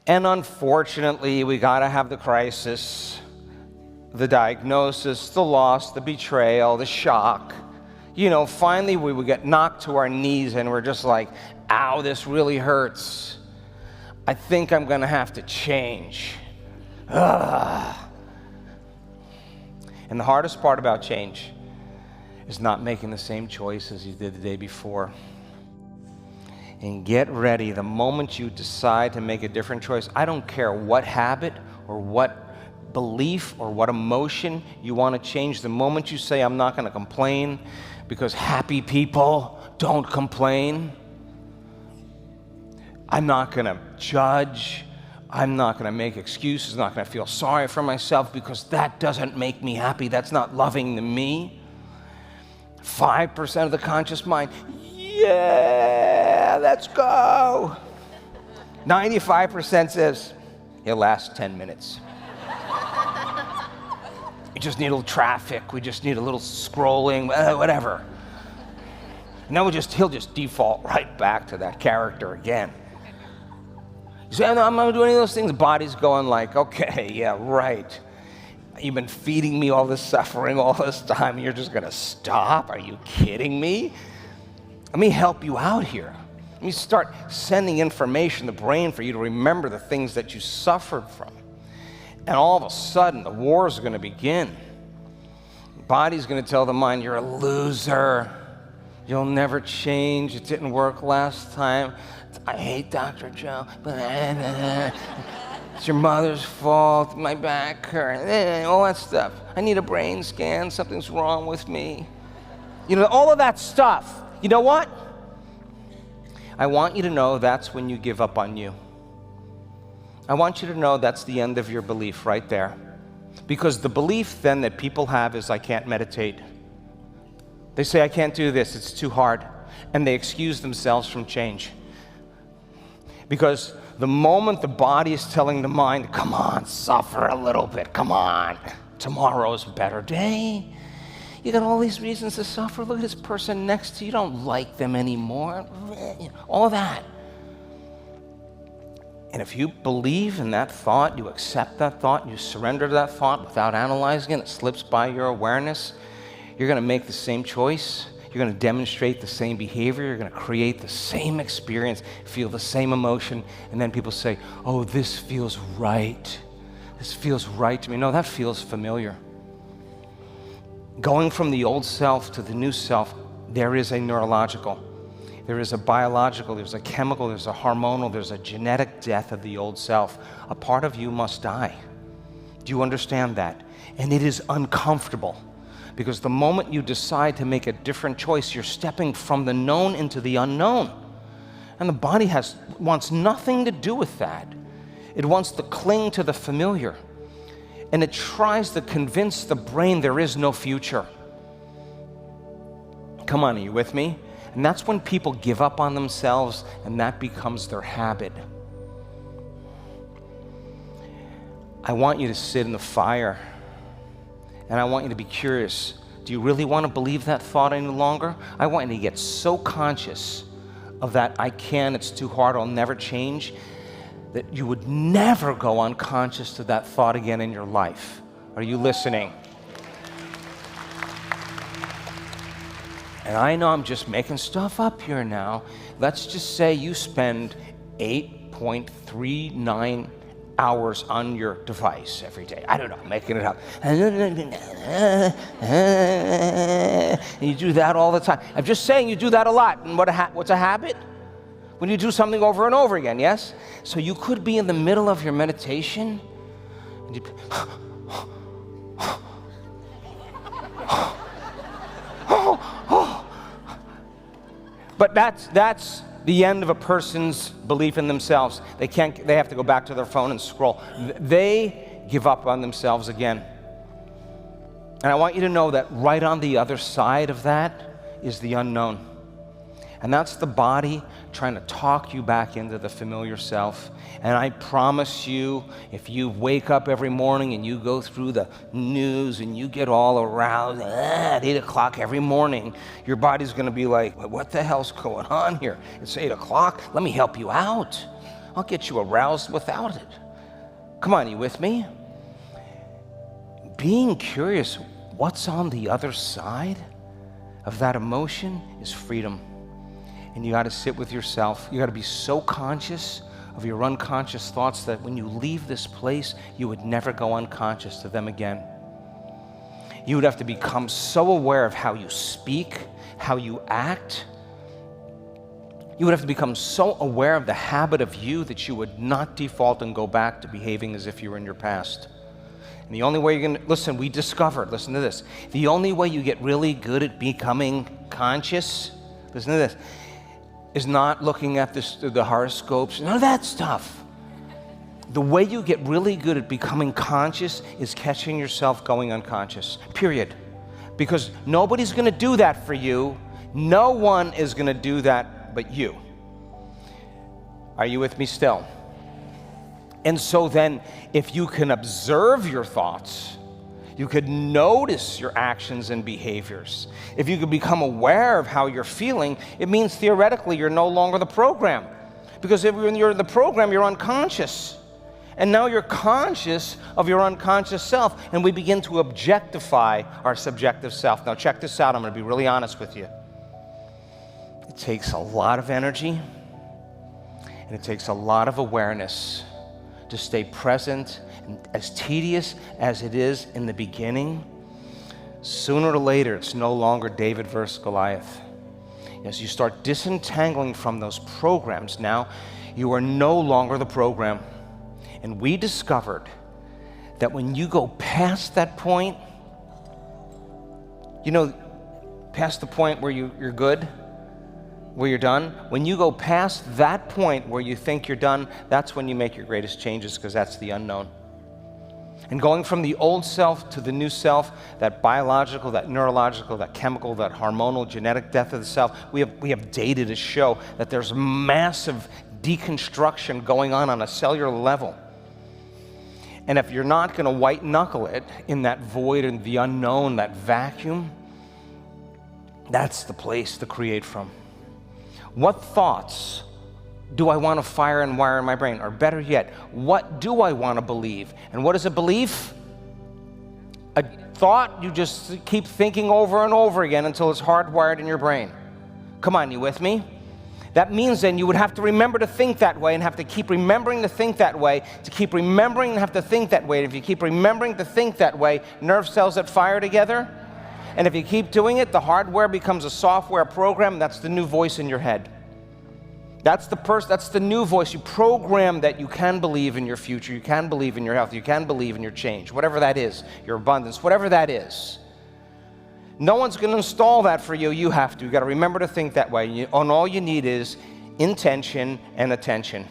And unfortunately, we got to have the crisis, the diagnosis, the loss, the betrayal, the shock. Finally we would get knocked to our knees and we're just like, ow, this really hurts. I think I'm going to have to change. Ugh. And the hardest part about change is not making the same choice as you did the day before. And get ready, the moment you decide to make a different choice, I don't care what habit or what belief or what emotion you want to change, the moment you say, I'm not going to complain, because happy people don't complain. I'm not going to judge. I'm not going to make excuses. I'm not going to feel sorry for myself, because that doesn't make me happy. That's not loving to me. 5% of the conscious mind, yeah, let's go. 95% says, it'll last 10 minutes. We just need a little traffic. We just need a little scrolling, whatever. And then he'll just default right back to that character again. You say, I'm not doing any of those things. The body's going like, okay, yeah, right. You've been feeding me all this suffering all this time, and you're just going to stop? Are you kidding me? Let me help you out here. Let me start sending information to the brain for you to remember the things that you suffered from. And all of a sudden, the war is going to begin. The body's going to tell the mind, you're a loser. You'll never change. It didn't work last time. I hate Dr. Joe, but it's your mother's fault. My back hurts. All that stuff. I need a brain scan. Something's wrong with me. All of that stuff. You know what? I want you to know that's when you give up on you. I want you to know that's the end of your belief right there. Because the belief then that people have is, I can't meditate. They say, I can't do this, it's too hard. And they excuse themselves from change. Because the moment the body is telling the mind, come on, suffer a little bit, come on, tomorrow's a better day. You got all these reasons to suffer. Look at this person next to you, you don't like them anymore. All that. And if you believe in that thought, you accept that thought, you surrender to that thought without analyzing it, it slips by your awareness, you're going to make the same choice, you're going to demonstrate the same behavior, you're going to create the same experience, feel the same emotion, and then people say, oh, this feels right. This feels right to me. No, that feels familiar. Going from the old self to the new self, there is a neurological, there is a biological, there's a chemical, there's a hormonal, there's a genetic death of the old self. A part of you must die. Do you understand that? And it is uncomfortable, because the moment you decide to make a different choice, you're stepping from the known into the unknown. And the body wants nothing to do with that. It wants to cling to the familiar. And it tries to convince the brain there is no future. Come on, are you with me? And that's when people give up on themselves, and that becomes their habit. I want you to sit in the fire, and I want you to be curious. Do you really want to believe that thought any longer? I want you to get so conscious of that, it's too hard, I'll never change, that you would never go unconscious to that thought again in your life. Are you listening? And I know I'm just making stuff up here now. Let's just say you spend 8.39 hours on your device every day. I don't know, I'm making it up. And you do that all the time. I'm just saying you do that a lot. And what's a habit? When you do something over and over again, yes? So you could be in the middle of your meditation, and you but that's the end of a person's belief in themselves. They have to go back to their phone and scroll. They give up on themselves again. And I want you to know that right on the other side of that is the unknown. And that's the body trying to talk you back into the familiar self. And I promise you, if you wake up every morning and you go through the news and you get all aroused at 8 o'clock every morning, your body's going to be like, what the hell's going on here? It's 8 o'clock. Let me help you out. I'll get you aroused without it. Come on, you with me? Being curious, what's on the other side of that emotion is freedom. And you got to sit with yourself. You got to be so conscious of your unconscious thoughts that when you leave this place, you would never go unconscious to them again. You would have to become so aware of how you speak, how you act. You would have to become so aware of the habit of you that you would not default and go back to behaving as if you were in your past. And the only way you're going to, listen to this. The only way you get really good at becoming conscious, listen to this, is not looking at the horoscopes, none of that stuff. The way you get really good at becoming conscious is catching yourself going unconscious, period. Because nobody's going to do that for you. No one is going to do that but you. Are you with me still? And so then, if you can observe your thoughts, you could notice your actions and behaviors. If you could become aware of how you're feeling, it means theoretically you're no longer the program. Because when you're the program, you're unconscious. And now you're conscious of your unconscious self, and we begin to objectify our subjective self. Now check this out, I'm going to be really honest with you. It takes a lot of energy, and it takes a lot of awareness to stay present. And as tedious as it is in the beginning, sooner or later it's no longer David versus Goliath. As you start disentangling from those programs, now you are no longer the program. And we discovered that when you go past that point, past the point where you're good, where you're done, when you go past that point where you think you're done, that's when you make your greatest changes, because that's the unknown. And going from the old self to the new self, that biological, that neurological, that chemical, that hormonal, genetic death of the self, we have data to show that there's massive deconstruction going on a cellular level. And if you're not going to white knuckle it in that void and the unknown, that vacuum, that's the place to create from. What thoughts do I want to fire and wire in my brain? Or better yet, what do I want to believe? And what is a belief? A thought you just keep thinking over and over again until it's hardwired in your brain. Come on, you with me? That means then you would have to remember to think that way and have to keep remembering to think that way, to keep remembering and have to think that way. And if you keep remembering to think that way, nerve cells that fire together. And if you keep doing it, the hardware becomes a software program. That's the new voice in your head. That's the new voice. You program that you can believe in your future, you can believe in your health, you can believe in your change, whatever that is, your abundance, whatever that is. No one's going to install that for you. You have to. You've got to remember to think that way. And all you need is intention and attention.